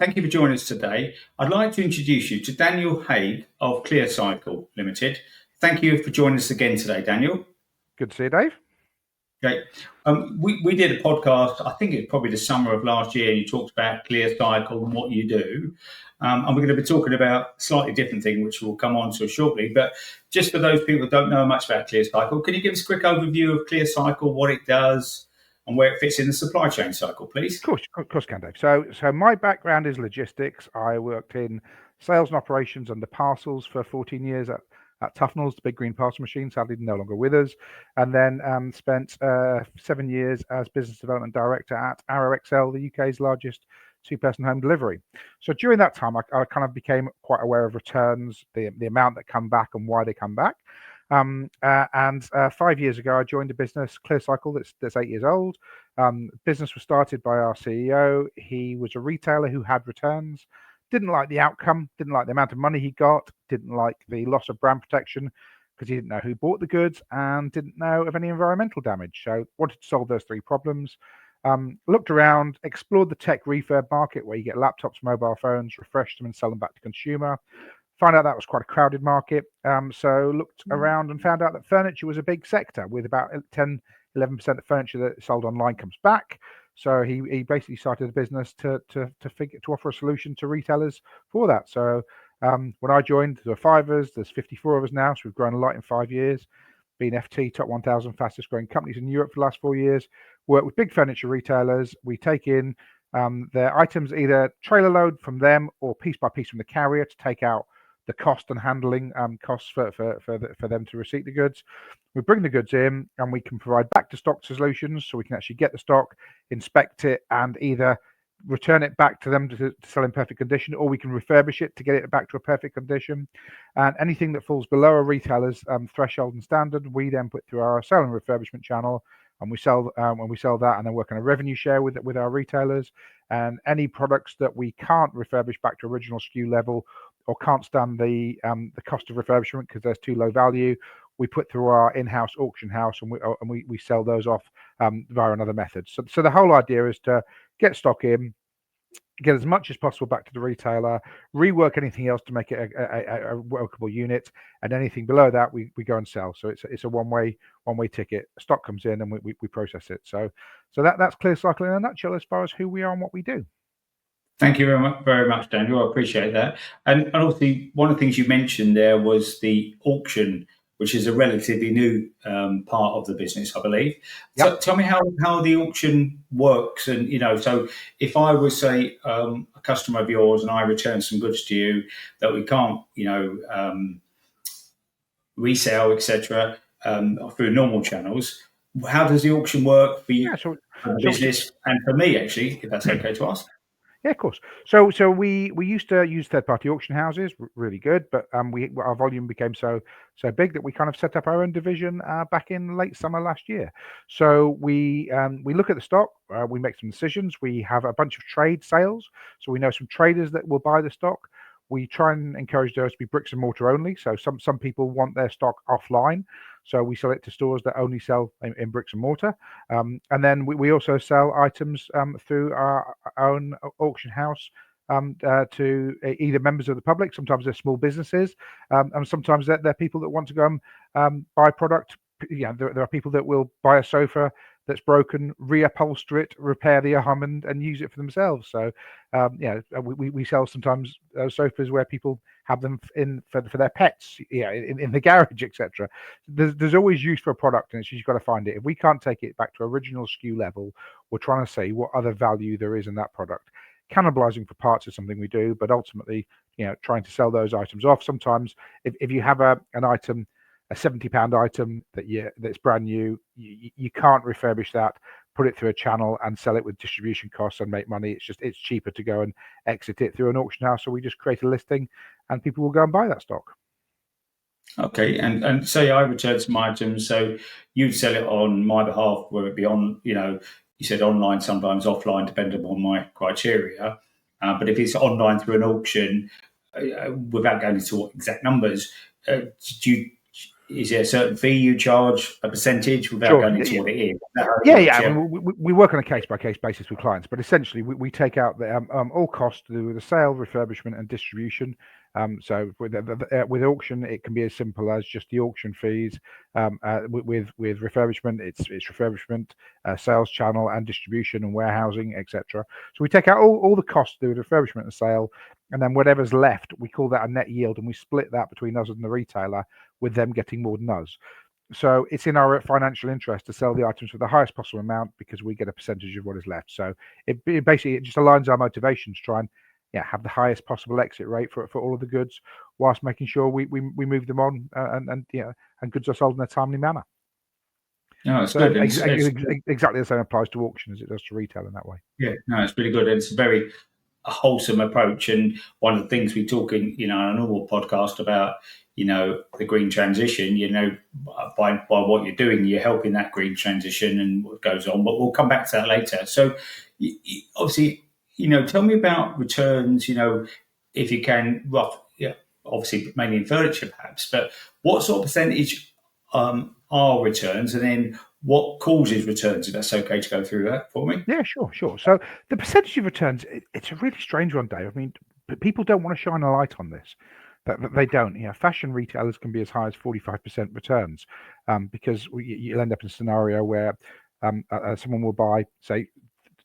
Thank you for joining us today. I'd like to introduce you to Daniel Hague of ClearCycle Limited. Thank you for joining us again today, Daniel. Good to see you, Dave. Great. We did a podcast, I think it's probably the summer of last year, and you talked about ClearCycle and what you do. And we're going to be talking about a slightly different thing, which we'll come on to shortly. But just for those people who don't know much about ClearCycle, can you give us a quick overview of ClearCycle, what it does, and where it fits in the supply chain cycle, please? Of course, can, Dave. So my background is logistics. I worked in sales and operations under parcels for 14 years at Tufnell's, the big green parcel machine, sadly no longer with us, and then spent 7 years as business development director at Arrow XL, the UK's largest two-person home delivery. So during that time, I kind of became quite aware of returns, the amount that come back and why they come back. And 5 years ago, I joined a business, ClearCycle, that's 8 years old. Business was started by our CEO. He was a retailer who had returns, didn't like the outcome, didn't like the amount of money he got, didn't like the loss of brand protection because he didn't know who bought the goods and didn't know of any environmental damage. So wanted to solve those three problems. Looked around, explored the tech refurb market where you get laptops, mobile phones, refresh them and sell them back to consumer. Found out that was quite a crowded market. So looked around and found out that furniture was a big sector with about 11% of furniture that sold online comes back. So he basically started a business to offer a solution to retailers for that. So when I joined, there were 5 of us. There's 54 of us now. So we've grown a lot in 5 years. Been FT top 1,000 fastest growing companies in Europe for the last 4 years. Work with big furniture retailers. We take in their items either trailer load from them or piece by piece from the carrier to take out the cost and handling costs for them to receipt the goods. We bring the goods in and we can provide back to stock solutions, so we can actually get the stock, inspect it, and either return it back to them to sell in perfect condition, or we can refurbish it to get it back to a perfect condition. And anything that falls below a retailer's threshold and standard, we then put through our sell and refurbishment channel, and we sell when we sell that, and then work on a revenue share with our retailers. And any products that we can't refurbish back to original SKU level or can't stand the cost of refurbishment because there's too low value, we put through our in-house auction house and we sell those off via another method. So the whole idea is to get stock in, get as much as possible back to the retailer, rework anything else to make it a workable unit, and anything below that we go and sell. So it's a one-way ticket. Stock comes in and we process it. So that's ClearCycle in a nutshell as far as who we are and what we do. Thank you very much, Daniel. I appreciate that. And obviously, one of the things you mentioned there was the auction, which is a relatively new part of the business, I believe. Yep. So tell me how the auction works. And, so if I was, say, a customer of yours and I return some goods to you that we can't, resell, etc., through normal channels, how does the auction work for you, for the business, and for me, actually, if that's okay to ask? Yeah, of course. So we used to use third-party auction houses, really good, but our volume became so big that we kind of set up our own division back in late summer last year. So we look at the stock, we make some decisions. We have a bunch of trade sales, so we know some traders that will buy the stock. We try and encourage those to be bricks and mortar only. So some people want their stock offline, so we sell it to stores that only sell in bricks and mortar. And then we also sell items through our own auction house to either members of the public. Sometimes they're small businesses, and sometimes they're people that want to go and buy product. Yeah, there are people that will buy a sofa that's broken, reupholster it, repair the arm, and use it for themselves. So, we sell sometimes sofas where people have them in for their pets, in the garage, etc. There's always use for a product, and it's just you've got to find it. If we can't take it back to original SKU level, we're trying to see what other value there is in that product. Cannibalizing for parts is something we do, but ultimately, trying to sell those items off. Sometimes, if you have an item, a £70 item that's brand new, you can't refurbish that, put it through a channel and sell it with distribution costs and make money. It's cheaper to go and exit it through an auction house. So we just create a listing and people will go and buy that stock. Okay, and say I return some items, so you'd sell it on my behalf, whether it be on, you said online, sometimes offline, depending on my criteria. But if it's online through an auction, without going into exact numbers, is there a certain fee you charge, a percentage, without Sure. going into what it is? Yeah. I mean, we work on a case-by-case basis with clients, but essentially we take out the all costs to do with the sale, refurbishment, and distribution. So with auction, it can be as simple as just the auction fees. With refurbishment, it's refurbishment, sales channel, and distribution and warehousing, etc. So we take out all the costs to do with refurbishment and sale, and then whatever's left, we call that a net yield, and we split that between us and the retailer, with them getting more than us. So it's in our financial interest to sell the items for the highest possible amount because we get a percentage of what is left. So it basically just aligns our motivation to try and have the highest possible exit rate for all of the goods, whilst making sure we move them on and goods are sold in a timely manner. No, it's good. Exactly the same applies to auction as it does to retail in that way. Yeah, no, it's really good. And it's a very wholesome approach. And one of the things we talk in, on a normal podcast about, the green transition, by what you're doing, you're helping that green transition and what goes on. But we'll come back to that later. So obviously, tell me about returns, if you can, obviously mainly in furniture perhaps, but what sort of percentage are returns, and then what causes returns, if that's okay to go through that for me? Yeah, sure. So the percentage of returns, it's a really strange one, Dave. I mean, people don't want to shine a light on this. That they don't. Fashion retailers can be as high as 45% returns, because you'll end up in a scenario where someone will buy, say,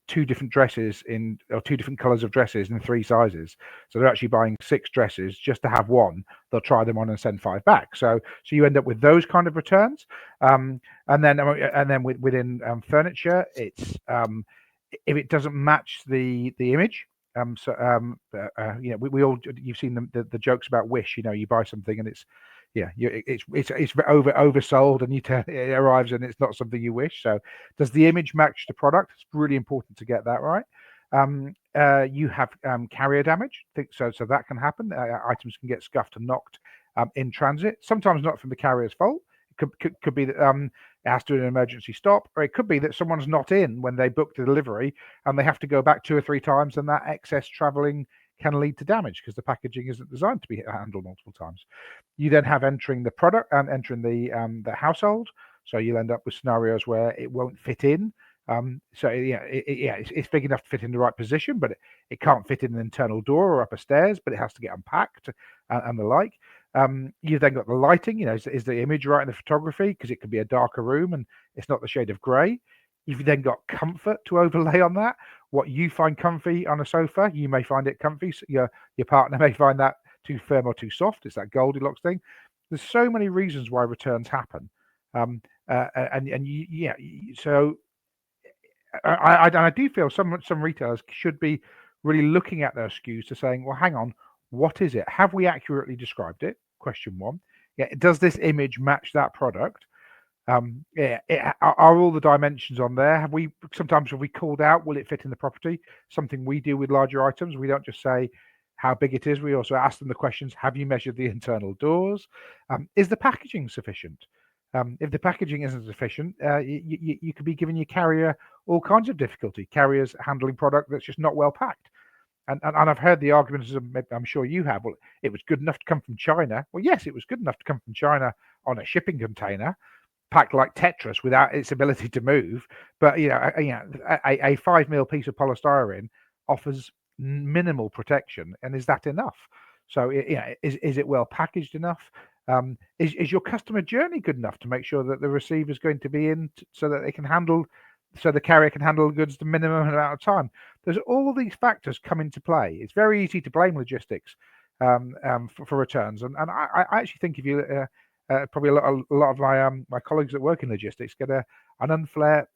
two different dresses or two different colors of dresses in 3 sizes. So they're actually buying 6 dresses just to have one. They'll try them on and send 5 back. So you end up with those kind of returns. And then within furniture, it's if it doesn't match the image. We all, you've seen the jokes about Wish. You buy something and it's oversold, and it arrives and it's not something you wish. So does the image match the product? It's really important to get that right. You have carrier damage, so that can happen. Items can get scuffed and knocked in transit, sometimes not from the carrier's fault. It could be that it has to do an emergency stop, or it could be that someone's not in when they book the delivery and they have to go back 2 or 3 times, and that excess traveling can lead to damage because the packaging isn't designed to be handled multiple times. You then have entering the product and entering the household, so you'll end up with scenarios where it won't fit in. It's big enough to fit in the right position, but it can't fit in an internal door or up a stairs, but it has to get unpacked and the like. You've then got the lighting. Is the image right in the photography? Because it could be a darker room and it's not the shade of grey. You've then got comfort to overlay on that. What you find comfy on a sofa, you may find it comfy. So your partner may find that too firm or too soft. It's that Goldilocks thing. There's so many reasons why returns happen. So I do feel some retailers should be really looking at their SKUs to saying, well, hang on, what is it? Have we accurately described it? Question 1. Does this image match that product? Are all the dimensions on there? Have we called out, will it fit in the property? Something we do with larger items. We don't just say how big it is. We also ask them the questions: have you measured the internal doors? Is the packaging sufficient? If the packaging isn't sufficient, you could be giving your carrier all kinds of difficulty. Carriers handling product that's just not well packed. And I've heard the arguments, I'm sure you have, well, it was good enough to come from China. Well, yes, it was good enough to come from China on a shipping container, packed like Tetris without its ability to move. But a 5 mil piece of polystyrene offers minimal protection, and is that enough? So is it well packaged enough? Is your customer journey good enough to make sure that the receiver is going to be in so that the carrier can handle goods the minimum amount of time? There's all these factors come into play. It's very easy to blame logistics for returns, and I actually think if you probably a lot of my colleagues that work in logistics get an unfair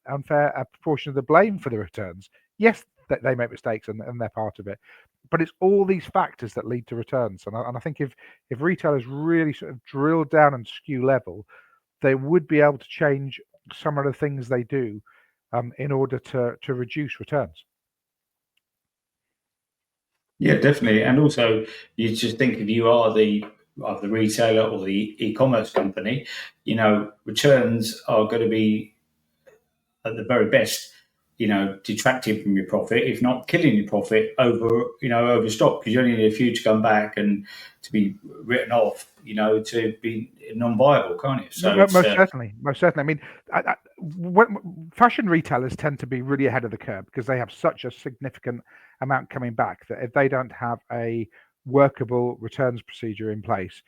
proportion of the blame for the returns. Yes, they make mistakes and they're part of it, but it's all these factors that lead to returns. And I think if retailers really sort of drill down and SKU level, they would be able to change some of the things they do in order to reduce returns. Yeah, definitely. And also, you just think if you are the retailer or the e-commerce company, returns are going to be at the very best, detracting from your profit, if not killing your profit over stock, because you only need a few to come back and to be written off, to be non-viable, can't you? So Most certainly. I mean, fashion retailers tend to be really ahead of the curve because they have such a significant amount coming back that if they don't have a workable returns procedure in place,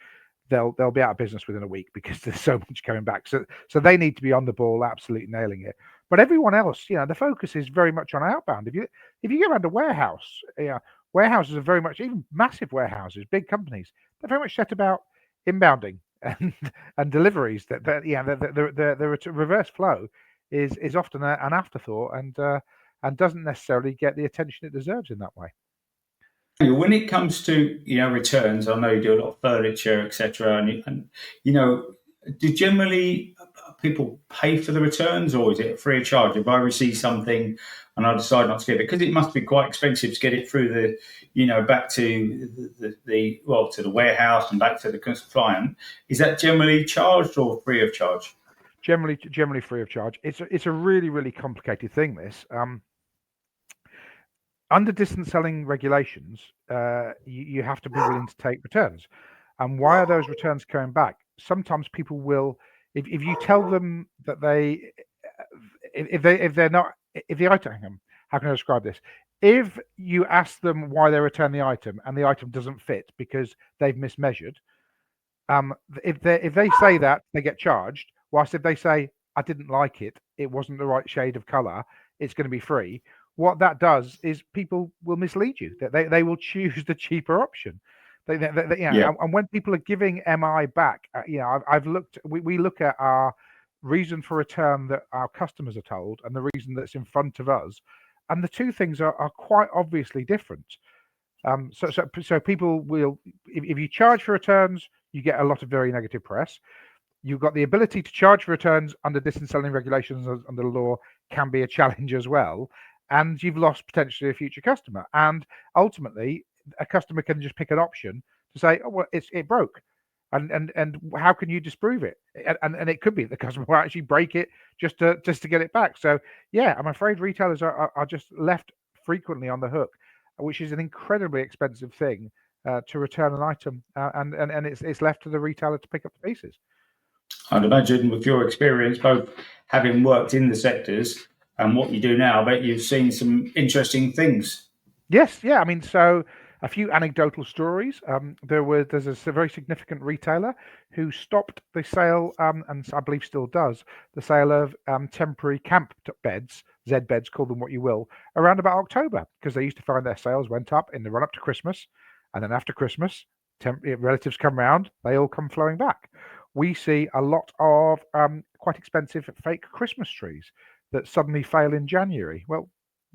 they'll be out of business within a week because there's so much coming back. So they need to be on the ball, absolutely nailing it. But everyone else, the focus is very much on outbound. If you go around a warehouse, warehouses are very much, even massive warehouses, big companies, they're very much set about inbounding and deliveries. The reverse flow is often an afterthought and doesn't necessarily get the attention it deserves in that way. When it comes to returns, I know you do a lot of furniture, etc., and do generally people pay for the returns, or is it free of charge? If I receive something and I decide not to give it, because it must be quite expensive to get it through back to to the warehouse and back to the client, is that generally charged or free of charge? Generally free of charge. It's a really, really complicated thing, this. Under distance selling regulations, you have to be willing to take returns. And why are those returns coming back? Sometimes people will, if you tell them that if the item, how can I describe this? If you ask them why they return the item and the item doesn't fit because they've mismeasured, if they say that, they get charged. Whilst if they say, I didn't like it, it wasn't the right shade of color, it's going to be free. What that does is people will mislead you. They will choose the cheaper option. And when people are giving MI back, I've looked. We look at our reason for return that our customers are told and the reason that's in front of us, and the two things are quite obviously different. So people will, if you charge for returns, you get a lot of very negative press. You've got the ability to charge for returns under distance selling regulations under the law can be a challenge as well. And you've lost potentially a future customer. And ultimately, a customer can just pick an option to say, oh, well, it broke. And how can you disprove it? And it could be the customer will actually break it just to get it back. So, yeah, I'm afraid retailers are just left frequently on the hook, which is an incredibly expensive thing to return an item. And it's left to the retailer to pick up the pieces. I'd imagine with your experience, both having worked in the sectors and what you do now, I bet you've seen some interesting things. Yes, yeah. I mean, so a few anecdotal stories. There's a very significant retailer who stopped the sale, and I believe still does, the sale of temporary camp beds, Z beds, call them what you will, around about October, because they used to find their sales went up in the run up to Christmas, and then after Christmas, relatives come round, they all come flowing back. We see a lot of quite expensive fake Christmas trees that suddenly fail in January. Well,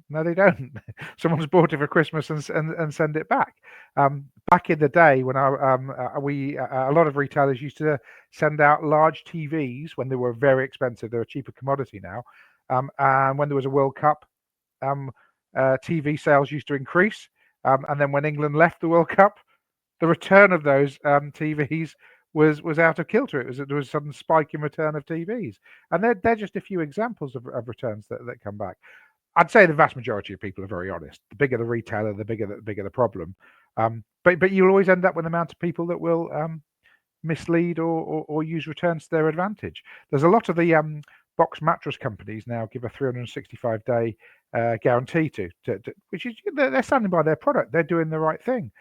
no, they don't. Someone's bought it for Christmas and send it back. Back in the day, when a lot of retailers used to send out large TVs when they were very expensive. They're a cheaper commodity now. And when there was a World Cup, TV sales used to increase. And then when England left the World Cup, the return of those TVs was out of kilter. There was a sudden spike in return of TVs, and they're just a few examples of returns that come back. I'd say the vast majority of people are very honest. The bigger the retailer, the bigger the problem. But you'll always end up with an amount of people that will mislead or use returns to their advantage. There's a lot of the box mattress companies now give a 365-day guarantee to which is they're standing by their product. They're doing the right thing.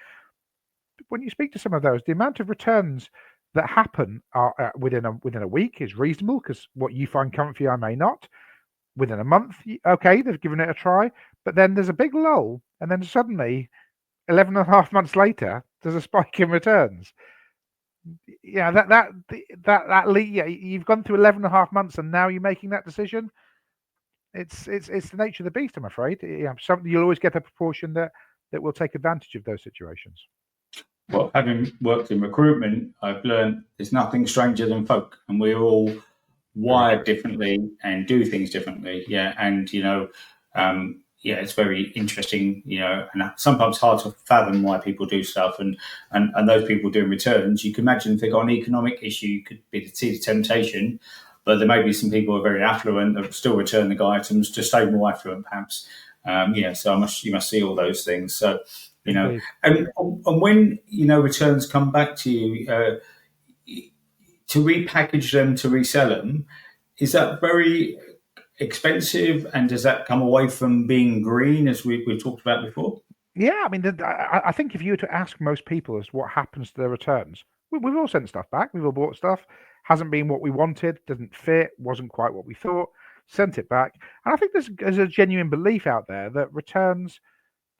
When you speak to some of those, the amount of returns that happen are within a week is reasonable, because what you find comfy, I may not. Within a month, okay, they've given it a try, but then there's a big lull, and then suddenly, 11 and a half months later, there's a spike in returns. Yeah, you've gone through 11 and a half months, and now you're making that decision. It's the nature of the beast, I'm afraid. You'll always get a proportion that will take advantage of those situations. Well, having worked in recruitment, I've learned there's nothing stranger than folk, and we're all wired differently and do things differently. Yeah, and it's very interesting. And sometimes hard to fathom why people do stuff, and those people doing returns. You can imagine if they got an economic issue, you could see the temptation but there may be some people who are very affluent that still return the items to stay more affluent, perhaps. So you must see all those things. So, Indeed. and when returns come back to you, to repackage them to resell them, is that very expensive? And does that come away from being green, as we've talked about before? Yeah, I mean, I think if you were to ask most people as to what happens to their returns, we've all sent stuff back. We've all bought stuff, hasn't been what we wanted, doesn't fit, wasn't quite what we thought, sent it back. And I think there's a genuine belief out there that returns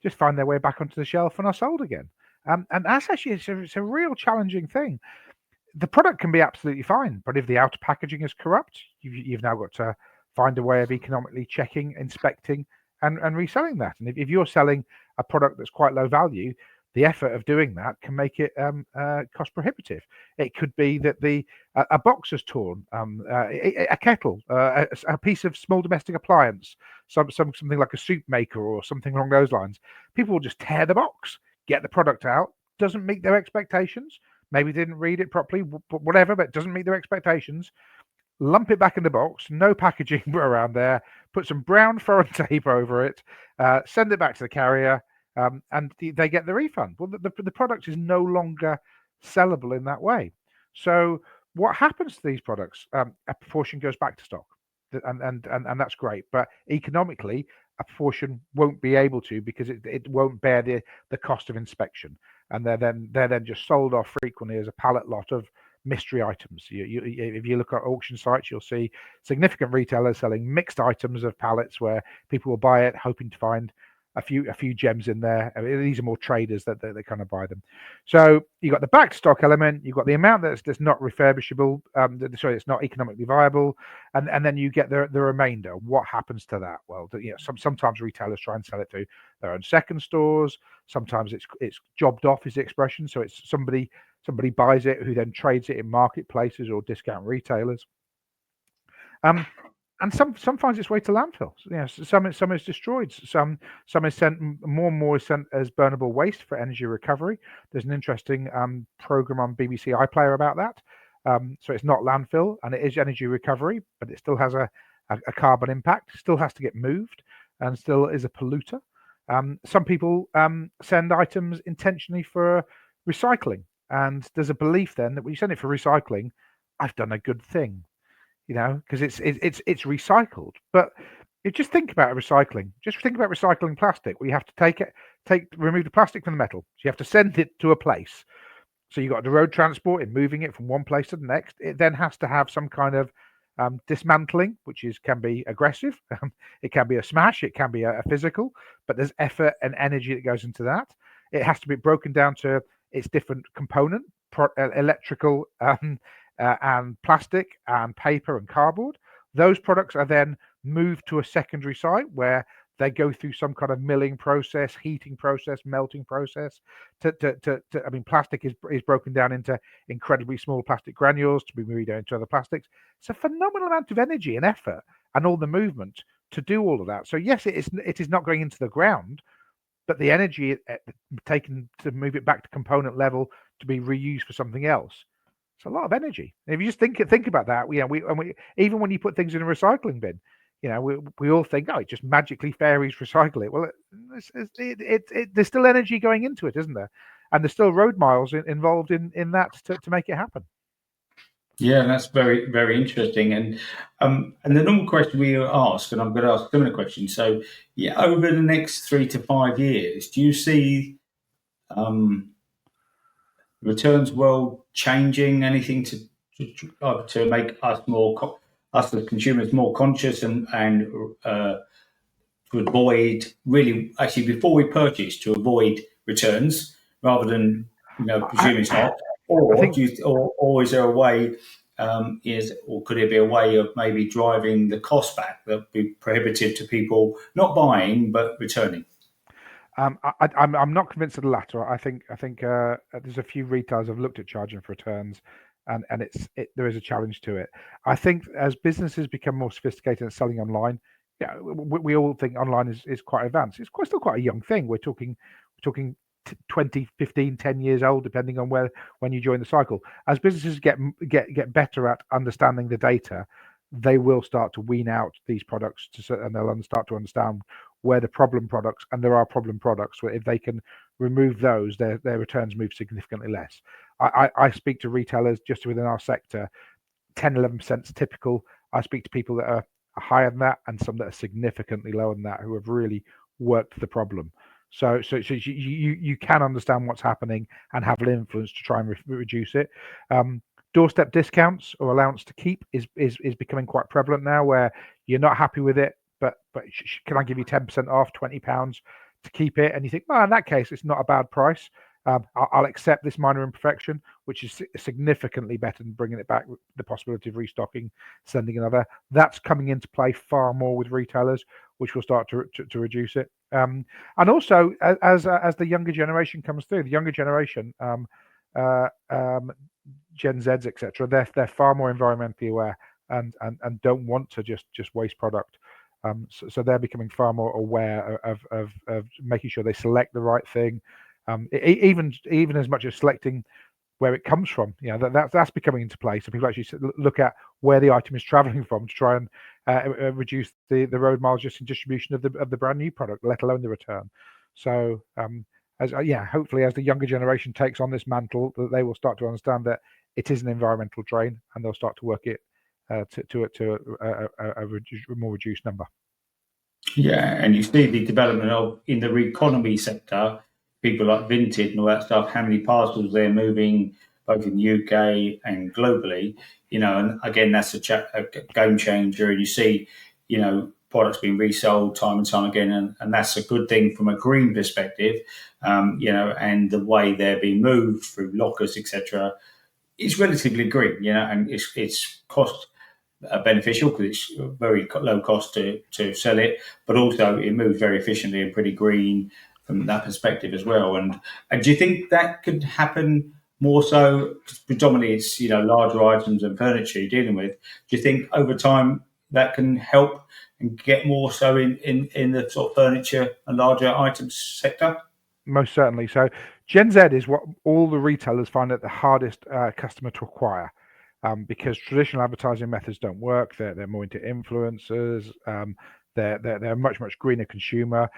just find their way back onto the shelf and are sold again. And that's actually it's a real challenging thing. The product can be absolutely fine, but if the outer packaging is corrupt, you've now got to find a way of economically checking, inspecting, and reselling that. And if you're selling a product that's quite low value, the effort of doing that can make it cost prohibitive. It could be that a box is torn, a kettle, a piece of small domestic appliance, something like a soup maker or something along those lines. People will just tear the box, get the product out, doesn't meet their expectations. Maybe didn't read it properly, whatever, but it doesn't meet their expectations. Lump it back in the box, no packaging around there, put some brown foreign tape over it, send it back to the carrier, and they get the refund. Well, the product is no longer sellable in that way. So what happens to these products? A proportion goes back to stock, and that's great. But economically, a proportion won't be able to because it won't bear the cost of inspection, and they're then just sold off frequently as a pallet lot of mystery items. If you look at auction sites, you'll see significant retailers selling mixed items of pallets where people will buy it hoping to find a few gems in there. I mean, these are more traders that they kind of buy them. So you've got the back stock element, you've got the amount that's not refurbishable, it's not economically viable, and then you get the remainder. What happens to that? Well, sometimes retailers try and sell it to their own second stores. Sometimes it's jobbed off is the expression. So it's somebody buys it who then trades it in marketplaces or discount retailers. And some finds its way to landfill. Some is destroyed. Some is sent. More and more is sent as burnable waste for energy recovery. There's an interesting program on BBC iPlayer about that. So it's not landfill and it is energy recovery, but it still has a carbon impact. Still has to get moved and still is a polluter. Some people send items intentionally for recycling, and there's a belief then that when you send it for recycling, I've done a good thing. Because it's recycled. But you just think about recycling. Just think about recycling plastic. Where you have to remove the plastic from the metal. So you have to send it to a place. So you've got the road transport in moving it from one place to the next. It then has to have some kind of dismantling, which can be aggressive. It can be a smash. It can be a physical. But there's effort and energy that goes into that. It has to be broken down to its different component, electrical. And plastic and paper and cardboard. Those products are then moved to a secondary site where they go through some kind of milling process, heating process, melting process. Plastic is broken down into incredibly small plastic granules to be moved into other plastics. It's a phenomenal amount of energy and effort and all the movement to do all of that. So yes, it is not going into the ground, but the energy taken to move it back to component level to be reused for something else. It's a lot of energy. And if you just think about that, we even when you put things in a recycling bin, we all think, oh, it just magically fairies recycle it. Well, there's still energy going into it, isn't there? And there's still road miles involved in that to make it happen. Yeah, that's very, very interesting. And the normal question we ask, and I'm going to ask a similar question. So, yeah, over the next 3 to 5 years, do you see returns world changing anything to make us us as consumers more conscious and to avoid really actually before we purchase to avoid returns rather than presume it's not, or or is there a way or could it be a way of maybe driving the cost back that would be prohibitive to people not buying but returning? I'm not convinced of the latter. I think there's a few retailers have looked at charging for returns, and there is a challenge to it. I think as businesses become more sophisticated in selling online, we all think online is quite advanced. It's still quite a young thing. We're talking 20, 15, 10 years old, depending on when you join the cycle. As businesses get better at understanding the data, they will start to wean out these products and they'll start to understand where the problem products, and there are problem products where if they can remove those, their returns move significantly less. I speak to retailers just within our sector, 10-11% is typical. I speak to people that are higher than that and some that are significantly lower than that who have really worked the problem. So you can understand what's happening and have an influence to try and reduce it. Doorstep discounts or allowance to keep is becoming quite prevalent now, where you're not happy with it, but can I give you 10% off, £20 to keep it? And you think, well, in that case, it's not a bad price. I'll accept this minor imperfection, which is significantly better than bringing it back with the possibility of restocking, sending another. That's coming into play far more with retailers, which will start to reduce it. And also, as the younger generation comes through, the younger generation, Gen Zs, etc., they're far more environmentally aware and don't want to just waste product. So they're becoming far more aware of making sure they select the right thing. Even as much as selecting where it comes from, that's becoming into play. So people actually look at where the item is traveling from to try and reduce the road miles just in distribution of the brand new product, let alone the return. So hopefully as the younger generation takes on this mantle, that they will start to understand that it is an environmental drain, and they'll start to work it to a more reduced number. Yeah, and you see the development of in the economy sector, people like Vinted and all that stuff, how many parcels they're moving both in the UK and globally, and again, that's a game changer. And you see, products being resold time and time again, and that's a good thing from a green perspective, and the way they're being moved through lockers, etc. It's relatively green, and it's cost beneficial because it's very low cost to sell it, but also it moves very efficiently and pretty green from that perspective as well. And do you think that could happen more so? 'Cause predominantly, it's larger items and furniture you're dealing with. Do you think over time that can help and get more so in the sort of furniture and larger items sector? Most certainly. So Gen Z is what all the retailers find it the hardest customer to acquire, because traditional advertising methods don't work. They're more into influencers. They're a much greener consumer.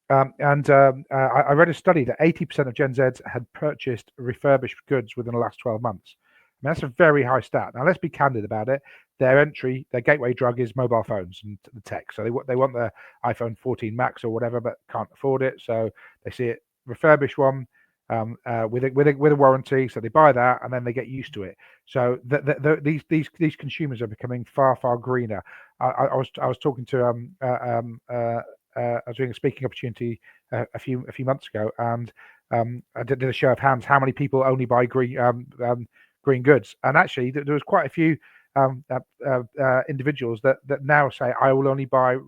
I read a study that 80% of Gen Zs had purchased refurbished goods within the last 12 months. I mean, that's a very high stat. Now, let's be candid about it. Their gateway drug is mobile phones and the tech. So they want the iPhone 14 Max or whatever, but can't afford it. So they see it refurbished one with a warranty. So they buy that and then they get used to it. So these consumers are becoming far greener. I was talking to I was doing a speaking opportunity a few months ago, and I did a show of hands how many people only buy green goods, and actually there was quite a few individuals that now say I will only buy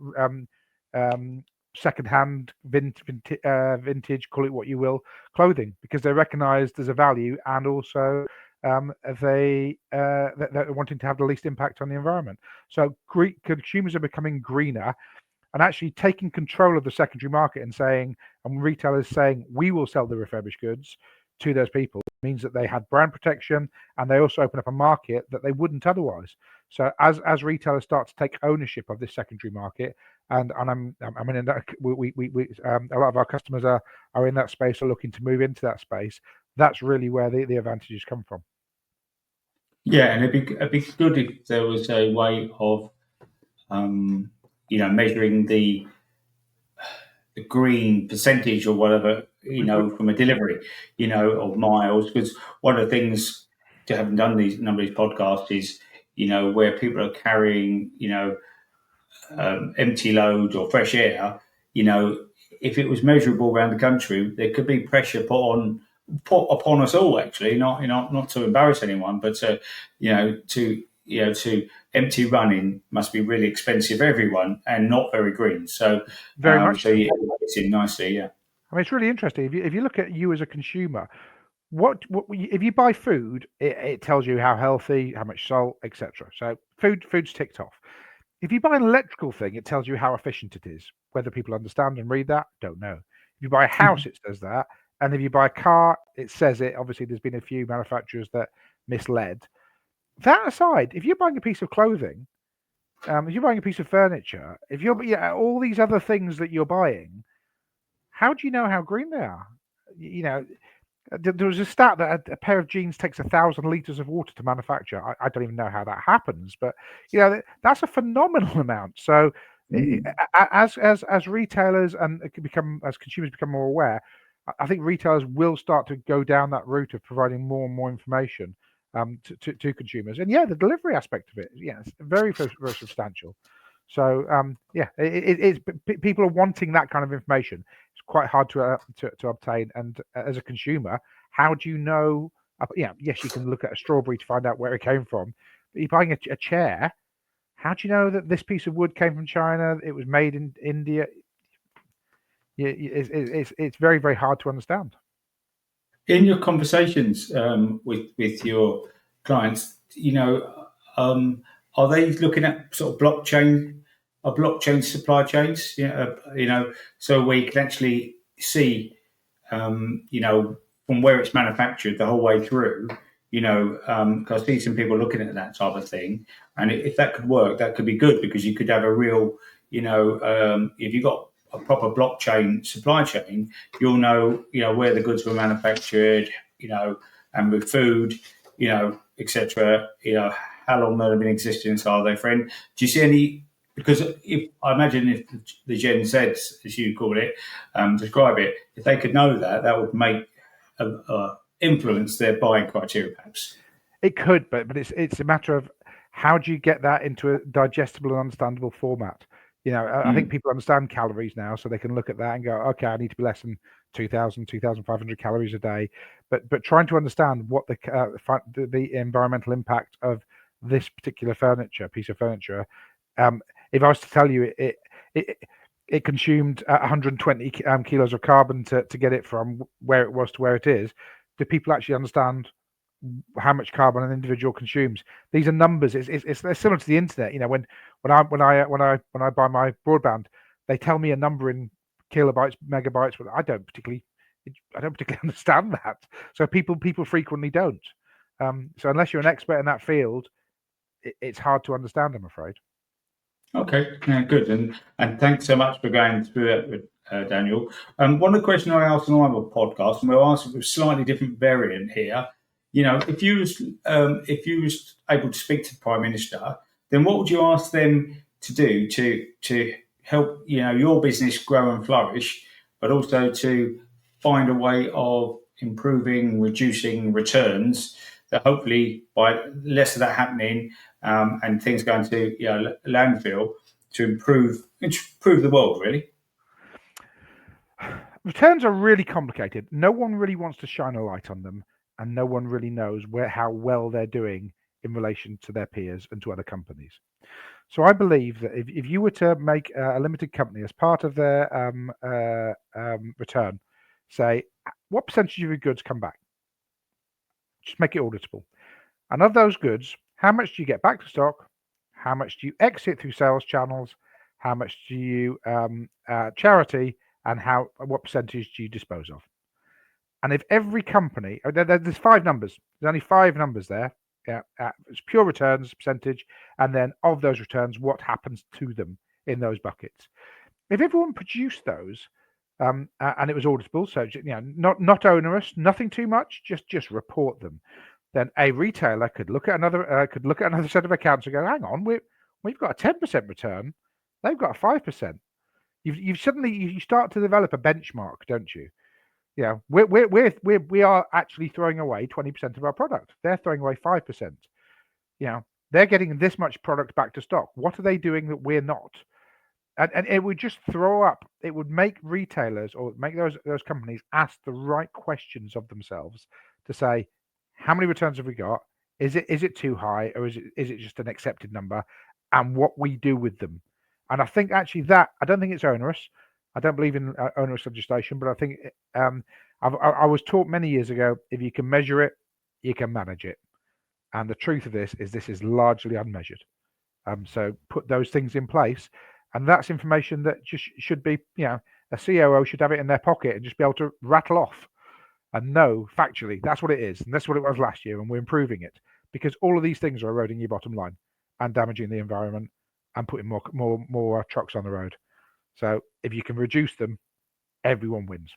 second-hand, vintage, call it what you will, clothing, because they recognise there's a value, and also they're wanting to have the least impact on the environment. So consumers are becoming greener and actually taking control of the secondary market and retailers saying we will sell the refurbished goods to those people means that they had brand protection, and they also open up a market that they wouldn't otherwise. So as retailers start to take ownership of this secondary market, and a lot of our customers are in that space, are looking to move into that space. That's really where the advantages come from. Yeah, and it'd be good if there was a way of measuring the green percentage or whatever, from a delivery, of miles. Because one of the things, to having done these number of these podcasts, is where people are carrying empty loads or fresh air. If it was measurable around the country, there could be pressure put upon us all. Actually, not to embarrass anyone, but to empty running must be really expensive for everyone and not very green. So very much. So yeah, it's in nicely. Yeah. I mean, it's really interesting. If you look at you as a consumer, what if you buy food, it tells you how healthy, how much salt, etc. So food's ticked off. If you buy an electrical thing, it tells you how efficient it is. Whether people understand and read that, don't know. If you buy a house, it says that. And if you buy a car, it says it. Obviously, there's been a few manufacturers that misled. That aside, if you're buying a piece of clothing, If you're buying a piece of furniture, if you're all these other things that you're buying, how do you know how green they are? You know, there was a stat that a pair of jeans takes 1,000 liters of water to manufacture. I don't even know how that happens, but that's a phenomenal amount. So, Mm. as retailers and it can become as consumers become more aware, I think retailers will start to go down that route of providing more and more information to consumers. And yeah, the delivery aspect of it, yeah, it's very very substantial. So it's people are wanting that kind of information. It's quite hard to obtain. And as a consumer, how do you know? Yes, you can look at a strawberry to find out where it came from. But you're buying a chair. How do you know that this piece of wood came from China? It was made in India. It's very very hard to understand. In your conversations with your clients, are they looking at sort of blockchain supply chains? So where you can actually see, from where it's manufactured the whole way through. 'Cause I see some people looking at that type of thing, and if that could work, that could be good because you could have a real, if you got a proper blockchain supply chain, you'll know, where the goods were manufactured, and with food, etc. How long they've been in existence, are they friend? Do you see any? Because if I imagine if the Gen Zs, as you call it, describe it, if they could know that, that would make influence their buying criteria, perhaps. It could, but it's a matter of how do you get that into a digestible and understandable format. I think Mm. people understand calories now, so they can look at that and go, okay, I need to be less than 2,000, 2,500 calories a day. But trying to understand what the environmental impact of this particular piece of furniture, if I was to tell you it, it consumed 120 kilos of carbon to get it from where it was to where it is, do people actually understand how much carbon an individual consumes? These are numbers. It's similar to the internet. When I buy my broadband, they tell me a number in kilobytes, megabytes, but I don't particularly understand that. So people frequently don't. So unless you're an expert in that field, it's hard to understand, I'm afraid. Okay, yeah, good, and thanks so much for going through it with Daniel. One of the questions I asked on our podcast, and we'll ask a slightly different variant here. If you was able to speak to the Prime Minister, then what would you ask them to do to help your business grow and flourish, but also to find a way of improving, reducing returns that hopefully by less of that happening, and things going to landfill to improve the world really. Returns are really complicated. No one really wants to shine a light on them, and no one really knows how well they're doing in relation to their peers and to other companies. So I believe that if you were to make a limited company as part of their return, say what percentage of your goods come back, just make it auditable. And of those goods, how much do you get back to stock? How much do you exit through sales channels? How much do you charity? And what percentage do you dispose of? And if every company, there's 5 numbers. There's only 5 numbers there. Yeah, it's pure returns percentage, and then of those returns, what happens to them in those buckets. If everyone produced those, and it was auditable, so not onerous, nothing too much, just report them. Then a retailer could look at another set of accounts and go, hang on, we've got a 10% return, they've got a 5%. You've suddenly you start to develop a benchmark, don't you? Yeah, we are actually throwing away 20% of our product. They're throwing away 5%. They're getting this much product back to stock. What are they doing that we're not? And it would just throw up. It would make retailers or make those companies ask the right questions of themselves to say, how many returns have we got? Is it too high, or is it just an accepted number? And what we do with them. And I think actually that I don't think it's onerous. I don't believe in onerous legislation, but I think I was taught many years ago, if you can measure it, you can manage it. And the truth of this is largely unmeasured. So put those things in place, and that's information that just should be, a COO should have it in their pocket and just be able to rattle off and know factually that's what it is, and that's what it was last year, and we're improving it because all of these things are eroding your bottom line and damaging the environment and putting more trucks on the road. So if you can reduce them, everyone wins.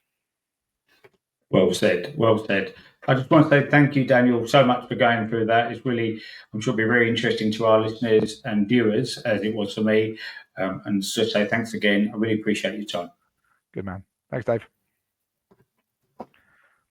Well said. Well said. I just want to say thank you, Daniel, so much for going through that. It's really, I'm sure, it'll be very interesting to our listeners and viewers, as it was for me. And so say thanks again. I really appreciate your time. Good man. Thanks, Dave.